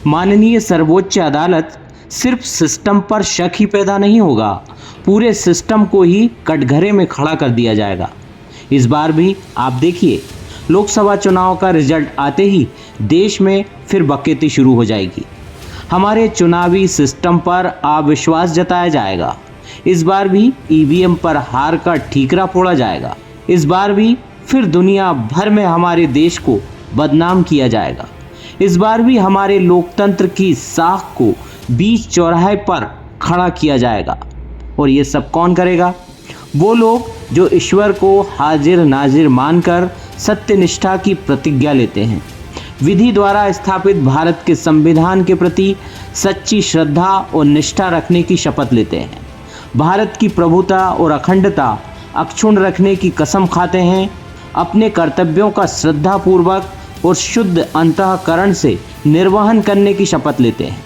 माननीय सर्वोच्च अदालत सिर्फ सिस्टम पर शक ही पैदा नहीं होगा, पूरे सिस्टम को ही कटघरे में खड़ा कर दिया जाएगा। इस बार भी आप देखिए, लोकसभा चुनाव का रिजल्ट आते ही देश में फिर बकेती शुरू हो जाएगी। हमारे चुनावी सिस्टम पर अविश्वास जताया जाएगा। इस बार भी ईवीएम पर हार का ठीकरा फोड़ा जाएगा। इस बार भी फिर दुनिया भर में हमारे देश को बदनाम किया जाएगा। इस बार भी हमारे लोकतंत्र की साख को बीच चौराहे पर खड़ा किया जाएगा। और ये सब कौन करेगा? वो लोग जो ईश्वर को हाजिर नाजिर मानकर सत्यनिष्ठा की प्रतिज्ञा लेते हैं, विधि द्वारा स्थापित भारत के संविधान के प्रति सच्ची श्रद्धा और निष्ठा रखने की शपथ लेते हैं, भारत की प्रभुता और अखंडता अक्षुण्ण रखने की कसम खाते हैं, अपने कर्तव्यों का श्रद्धापूर्वक और शुद्ध अंतःकरण से निर्वहन करने की शपथ लेते हैं,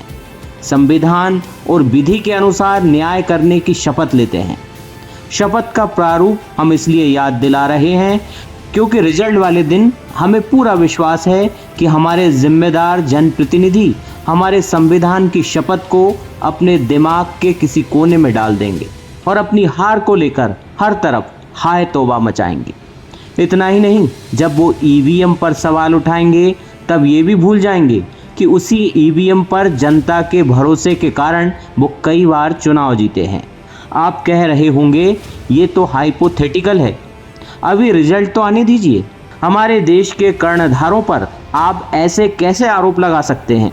संविधान और विधि के अनुसार न्याय करने की शपथ लेते हैं। शपथ का प्रारूप हम इसलिए याद दिला रहे हैं क्योंकि रिजल्ट वाले दिन हमें पूरा विश्वास है कि हमारे जिम्मेदार जनप्रतिनिधि हमारे संविधान की शपथ को अपने दिमाग के किसी कोने में डाल देंगे और अपनी हार को लेकर हर तरफ हाय तौबा मचाएंगे। इतना ही नहीं, जब वो ईवीएम पर सवाल उठाएंगे तब ये भी भूल जाएंगे कि उसी ईवीएम पर जनता के भरोसे के कारण वो कई बार चुनाव जीते हैं। आप कह रहे होंगे ये तो हाइपोथेटिकल है, अभी रिजल्ट तो आने दीजिए। हमारे देश के कर्णधारों पर आप ऐसे कैसे आरोप लगा सकते हैं?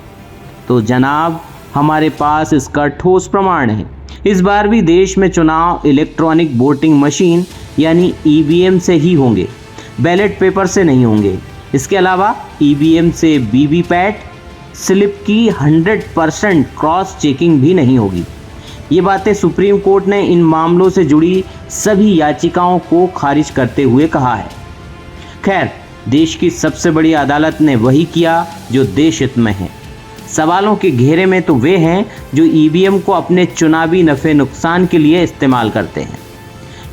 तो जनाब, हमारे पास इसका ठोस प्रमाण है। इस बार भी देश में चुनाव इलेक्ट्रॉनिक वोटिंग मशीन यानी ईवीएम से ही होंगे, बैलेट पेपर से नहीं होंगे। इसके अलावा ईवीएम से वीवीपैट स्लिप की 100% क्रॉस चेकिंग भी नहीं होगी। ये बातें सुप्रीम कोर्ट ने इन मामलों से जुड़ी सभी याचिकाओं को खारिज करते हुए कहा है। खैर, देश की सबसे बड़ी अदालत ने वही किया जो देश हित में है। सवालों के घेरे में तो वे हैं जो ईवीएम को अपने चुनावी नफे नुकसान के लिए इस्तेमाल करते हैं।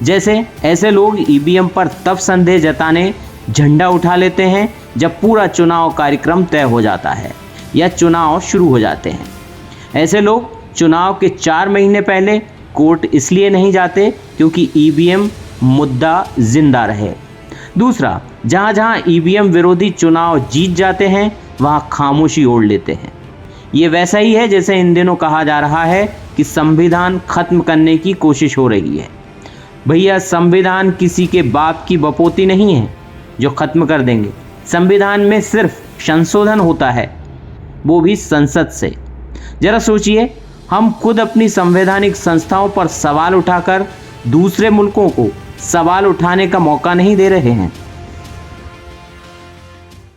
जैसे ऐसे लोग ईवीएम पर तब संदेह जताने झंडा उठा लेते हैं जब पूरा चुनाव कार्यक्रम तय हो जाता है या चुनाव शुरू हो जाते हैं। ऐसे लोग चुनाव के 4 महीने पहले कोर्ट इसलिए नहीं जाते क्योंकि ईवीएम मुद्दा जिंदा रहे। दूसरा, जहां जहां ईवीएम विरोधी चुनाव जीत जाते हैं वहां खामोशी ओढ़ लेते हैं। ये वैसा ही है जैसे इन दिनों कहा जा रहा है कि संविधान खत्म करने की कोशिश हो रही है। भैया, संविधान किसी के बाप की बपोती नहीं है जो खत्म कर देंगे। संविधान में सिर्फ संशोधन होता है, वो भी संसद से। जरा सोचिए, हम खुद अपनी संवैधानिक संस्थाओं पर सवाल उठाकर दूसरे मुल्कों को सवाल उठाने का मौका नहीं दे रहे हैं।